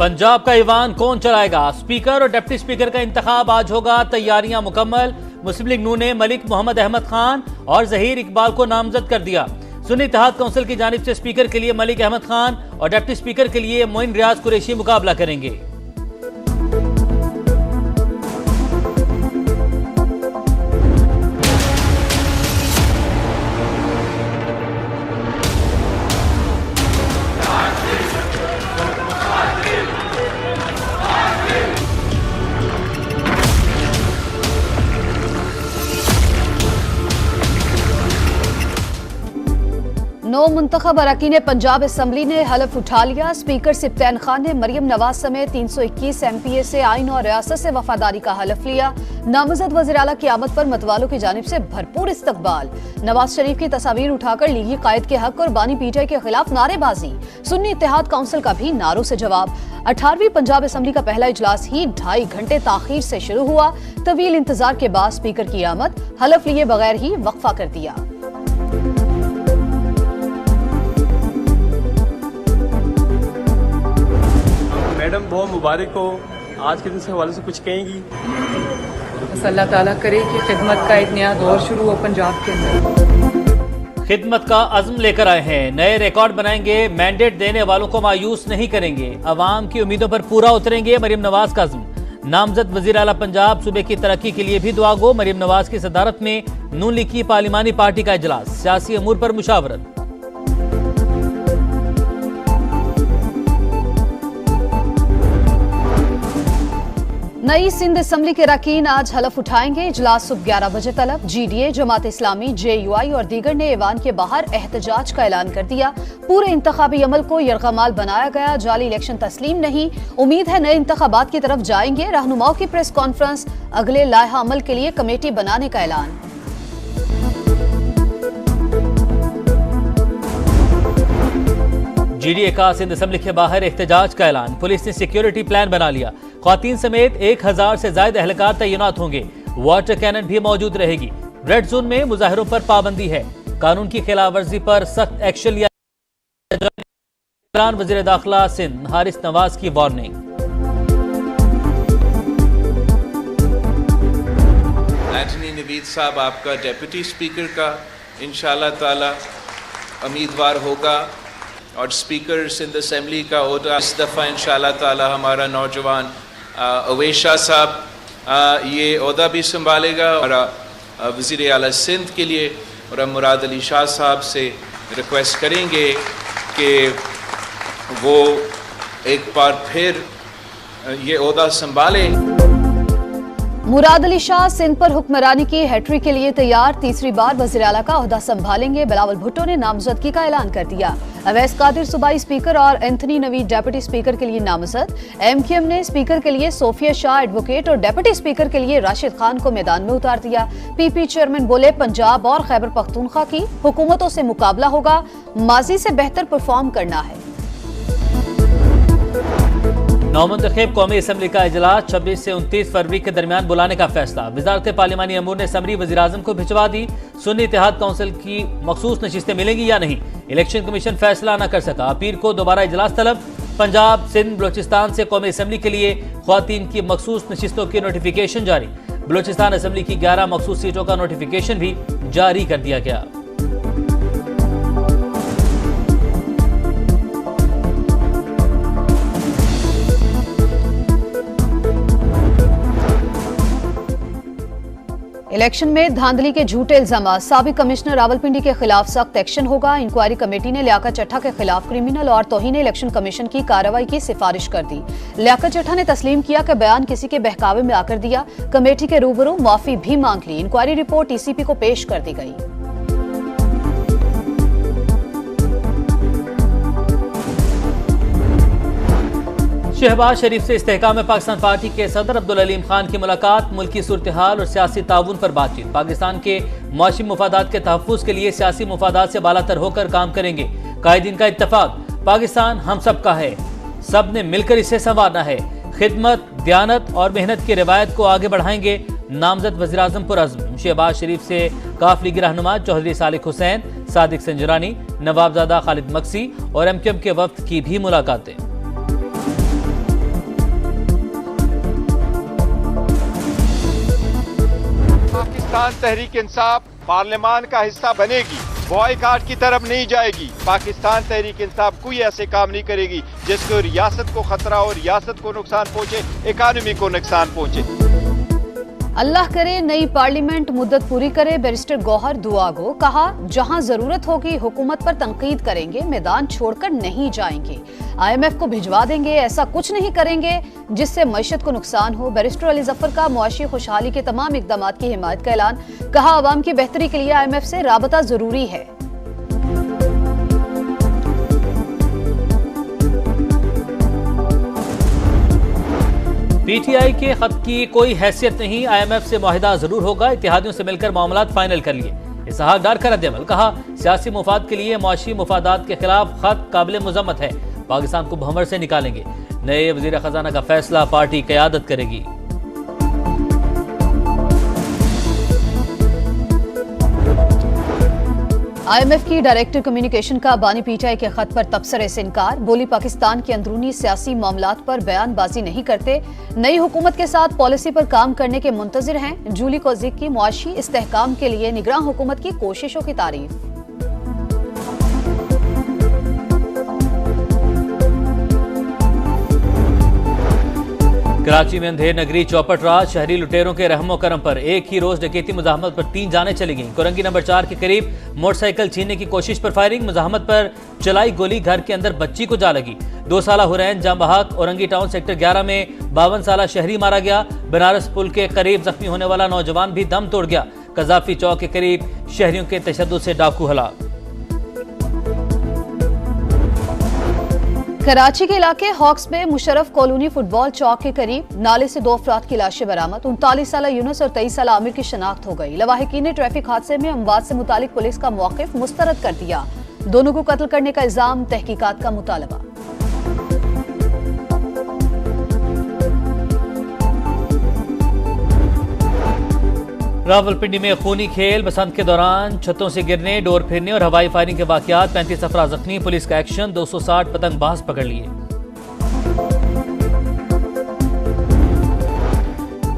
पंजाब का ईवान कौन चलाएगा? स्पीकर और डिप्टी स्पीकर का इंतखाब आज होगा। तैयारियां मुकम्मल। मुस्लिम लीग नून ने मलिक मोहम्मद अहमद खान और जहीर इकबाल को नामजद कर दिया। सुन्नी इत्तेहाद काउंसिल की जानिब से स्पीकर के लिए मलिक अहमद खान और डिप्टी स्पीकर के लिए मोइन रियाज कुरैशी मुकाबला करेंगे। नौ मुंतखब अरकान पंजाब असम्बली ने हलफ उठा लिया। स्पीकर सिप्तान खान ने मरियम नवाज समेत 321 MPA से आइन और रियासत से वफादारी का हलफ लिया। नामजद वज़ीर आला की आमद पर मतवालों की जानिब से भरपूर इस्तकबाल। नवाज शरीफ की तस्वीर उठाकर लीगी कायद के हक और बानी PTI के खिलाफ नारेबाजी। सुन्नी इत्तेहाद काउंसिल का भी नारों से जवाब। 18वीं पंजाब असम्बली का पहला इजलास ही 2.5 घंटे ताखीर से शुरू हुआ। तवील इंतजार के बाद स्पीकर की आमद, हलफ लिए बगैर ही वक्फा कर दिया। मैडम बहुत मुबारक हो, आज के दिन से हवाले से कुछ कहेंगी? बस अल्लाह ताला करे कि खिदमत का एक नया दौर शुरू हो पंजाब के अंदर। खिदमत का अज़्म लेकर आए हैं, नए रिकॉर्ड बनाएंगे, मैंडेट देने वालों को मायूस नहीं करेंगे, अवाम की उम्मीदों पर पूरा उतरेंगे। मरियम नवाज का अज़्म। नामजद वज़ीर आला पंजाब सूबे की तरक्की के लिए भी दुआ गो। मरियम नवाज की सदारत में नून लीग की पार्लिमानी पार्टी का इजलास, सियासी अमूर पर मुशावरत। नई सिंध असम्बली के अरकान आज हलफ उठाएंगे। इजलास सुबह 11 बजे तलब। GDA, जमात इस्लामी, JUI और दीगर ने ऐवान के बाहर एहतजाज का ऐलान कर दिया। पूरे इंतखाबी अमल को यरगमाल बनाया गया। जाली इलेक्शन तस्लीम नहीं। उम्मीद है नए इंतखाबात की तरफ जाएंगे। रहनुमाओं की प्रेस कॉन्फ्रेंस। अगले लायहा अमल के लिए कमेटी बनाने का ऐलान। GDA का सिंध असम्बली के बाहर एहतजाज का ऐलान। पुलिस ने सिक्योरिटी प्लान बना लिया। ख्वातीन समेत 1000 से ज्यादा एहलकार तैनात होंगे। वाटर कैनन भी मौजूद रहेगी। रेड जोन में मुजाहिरों पर पाबंदी है। कानून की खिलाफ वर्जी पर सख्त एक्शन लिया जाएगा। वजीर दाखिला सिंध हारिस नवाज की वार्निंग। एंटनी नवीद साहब आपका डेप्यूटी स्पीकर का इंशाअल्लाह ताला उम्मीदवार होगा और स्पीकर सिंध असम्बली का होगा इस दफ़ा इंशाअल्लाह ताला हमारा नौजवान अवैस शाह साहब ये ओहदा भी संभालेगा। और वज़ीर आला सिंध के लिए और मुराद अली शाह साहब से रिक्वेस्ट करेंगे कि वो एक बार फिर ये ओहदा संभाले। मुराद अली शाह सिंध पर हुक्मरानी की हैट्रिक के लिए तैयार। तीसरी बार वज़ीर आला का ओहदा संभालेंगे। बिलावल भुट्टो ने नामजदगी का ऐलान कर दिया। अवैस कादिर सूबाई स्पीकर और एंथनी नवीद डेप्यूटी स्पीकर के लिए नामजद। MQM ने स्पीकर के लिए सोफिया शाह एडवोकेट और डेप्यूटी स्पीकर के लिए राशिद खान को मैदान में उतार दिया। PP चेयरमैन बोले, पंजाब और खैबर पख्तूनख्वा की हुकूमतों से मुकाबला होगा। माजी से बेहतर परफॉर्म करना है। नौमुंतखब कौमी असम्बली का इजलास 26 से 29 फरवरी के दरमियान बुलाने का फैसला। वजारत पार्लिमानी अमूर ने समरी वज़ीर-ए-आज़म को भिजवा दी। सुन्नी इत्तेहाद काउंसिल की मखसूस नशिस्तें मिलेंगी या नहीं, इलेक्शन कमीशन फैसला न कर सका। पीर को दोबारा इजलास तलब। पंजाब, सिंध, बलोचिस्तान से कौमी असम्बली के लिए ख्वातीन की मखसूस नशिस्तों की नोटिफिकेशन जारी। बलोचिस्तान असम्बली की 11 मखसूस सीटों का नोटिफिकेशन भी जारी कर दिया गया। इलेक्शन में धांधली के झूठे इल्जाम। साबिक कमिश्नर रावलपिंडी के खिलाफ सख्त एक्शन होगा। इंक्वायरी कमेटी ने लियाकत चट्टा के खिलाफ क्रिमिनल और तौहीन इलेक्शन कमीशन की कार्रवाई की सिफारिश कर दी। लियाकत चट्टा ने तस्लीम किया कि बयान किसी के बहकावे में आकर दिया। कमेटी के रूबरू माफी भी मांग ली। इंक्वायरी रिपोर्ट ECP को पेश कर दी गई। शहबाज शरीफ से इस्तेहकाम पाकिस्तान पार्टी के सदर अब्दुल अलीम खान की मुलाकात। मुल्की सूरत हाल और सियासी ताउन पर बातचीत। पाकिस्तान के माशी मुफादात के तहफ़्फ़ुज़ के लिए सियासी मुफादात से बालातर होकर काम करेंगे। कायदीन का इत्तफाक। पाकिस्तान हम सब का है, सब ने मिलकर इसे संवारना है। खिदमत, दयानत और मेहनत की रिवायत को आगे बढ़ाएंगे। नामजद वज़ीर-ए-आज़म पुरअज़्म। शहबाज शरीफ से काफ लीगी रहनुमा चौधरी सालिक हुसैन, सादिक संजरानी, नवाबजादा खालिद मक्सी और MQM के वफ्द की भी मुलाकातें। पाकिस्तान तहरीक इंसाफ पार्लियामान का हिस्सा बनेगी, बॉयकॉट की तरफ नहीं जाएगी। पाकिस्तान तहरीक इंसाफ कोई ऐसे काम नहीं करेगी जिसको रियासत को खतरा हो, रियासत को नुकसान पहुंचे, इकानमी को नुकसान पहुंचे। अल्लाह करे नई पार्लियामेंट मुद्दत पूरी करे, बैरिस्टर गौहर दुआ गो। कहा, जहां जरूरत होगी हुकूमत पर तनकीद करेंगे, मैदान छोड़कर नहीं जाएंगे। IMF को भिजवा देंगे, ऐसा कुछ नहीं करेंगे जिससे मईशत को नुकसान हो। बैरिस्टर अली जफर का मुआशी खुशहाली के तमाम इकदाम की हिमायत का ऐलान। कहा, आवाम की बेहतरी के लिए IMF से राबता जरूरी है। PTI के खत की कोई हैसियत नहीं, IMF से मुआहिदा जरूर होगा, इत्तेहादियों से मिलकर मामलात फाइनल कर लिए। इसहाक डार का रद्द-ए-अमल। कहा, सियासी मुफाद के लिए मुआशी मुफादात के खिलाफ खत काबिल मुजम्मत है, पाकिस्तान को भंवर से निकालेंगे। नए वजीर खजाना का फैसला पार्टी क़यादत करेगी। IMF की डायरेक्टर कम्युनिकेशन का बानी PTI के खत पर तबसरे से इनकार। बोली, पाकिस्तान के अंदरूनी सियासी मामलात पर बयानबाजी नहीं करते, नई हुकूमत के साथ पॉलिसी पर काम करने के मुंतजिर हैं। जूली कोजिक की मुआशी इस्तेहकाम के लिए निगरान हुकूमत की कोशिशों की तारीफ। कराची में अंधेर नगरी चौपट रात, शहरी लुटेरों के रहमो करम पर एक ही रोज डकैती मुजाहमत पर 3 जानें चली गईं। कोरंगी नंबर 4 के करीब मोटरसाइकिल छीनने की कोशिश पर फायरिंग, मुजाहमत पर चलाई गोली, घर के अंदर बच्ची को जा लगी। 2 साला हुरैन जांबहक औरंगी टाउन सेक्टर 11 में 52 साला शहरी मारा गया। बनारस पुल के करीब जख्मी होने वाला नौजवान भी दम तोड़ गया। कजाफी चौक के करीब शहरियों के तशद्दुद से डाकू हलाक। कराची के इलाके हॉक्स में मुशर्रफ कॉलोनी फुटबॉल चौक के करीब नाले से 2 अफराद की लाशें बरामद। 39 साला यूनुस और 23 साला आमिर की शनाख्त हो गई। लवाहिकीन ने ट्रैफिक हादसे में अमवात से मुतालिक पुलिस का मौक़िफ मुस्तरद कर दिया। दोनों को कत्ल करने का इल्जाम, तहकीकात का मुतालबा। रावलपिंडी में खूनी खेल, बसंत के दौरान छतों से गिरने, डोर फिरने और हवाई फायरिंग के वाकयात। 35 अफराद जख्मी, पुलिस का एक्शन। 260 पतंगबाज पकड़ लिए।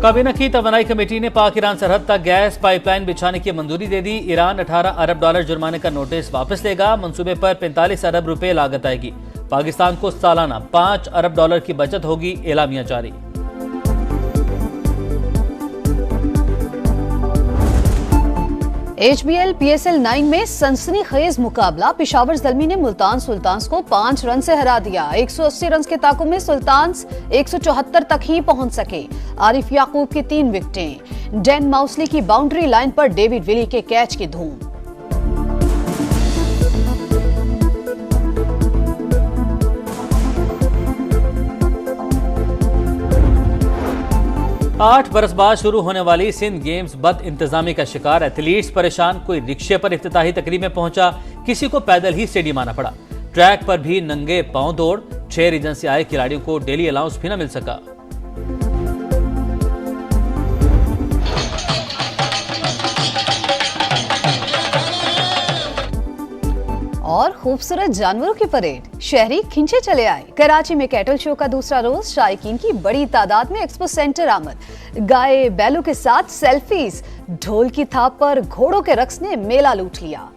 काबीना की तवानाई कमेटी ने पाक ईरान सरहद तक गैस पाइपलाइन बिछाने की मंजूरी दे दी। ईरान 18 अरब डॉलर जुर्माने का नोटिस वापस लेगा। मंसूबे पर 45 अरब रुपए लागत आएगी। पाकिस्तान को सालाना 5 अरब डॉलर की बचत होगी, एलामिया जारी। HBL PSL 9 में सनसनीखेज मुकाबला। पेशावर ज़ल्मी ने मुल्तान सुल्तान्स को 5 रन से हरा दिया। 180 रन के ताकुब में सुल्तान्स 174 तक ही पहुंच सके। आरिफ याकूब की 3 विकेटें। डैन माउसली की बाउंड्री लाइन पर डेविड विली के कैच की धूम। 8 बरस बाद शुरू होने वाली सिंध गेम्स बद इंतजामी का शिकार, एथलीट्स परेशान। कोई रिक्शे पर इफ्तिताही तकरीब में पहुंचा, किसी को पैदल ही स्टेडियम आना पड़ा। ट्रैक पर भी नंगे पांव दौड़, 6 रीजन से आए खिलाड़ियों को डेली अलाउंस भी न मिल सका। और खूबसूरत जानवरों की परेड, शहरी खिंचे चले आए। कराची में कैटल शो का दूसरा रोज, शायकीन की बड़ी तादाद में एक्सपो सेंटर आमद। गाय बैलों के साथ सेल्फीज, ढोल की थाप पर घोड़ों के रक्स ने मेला लूट लिया।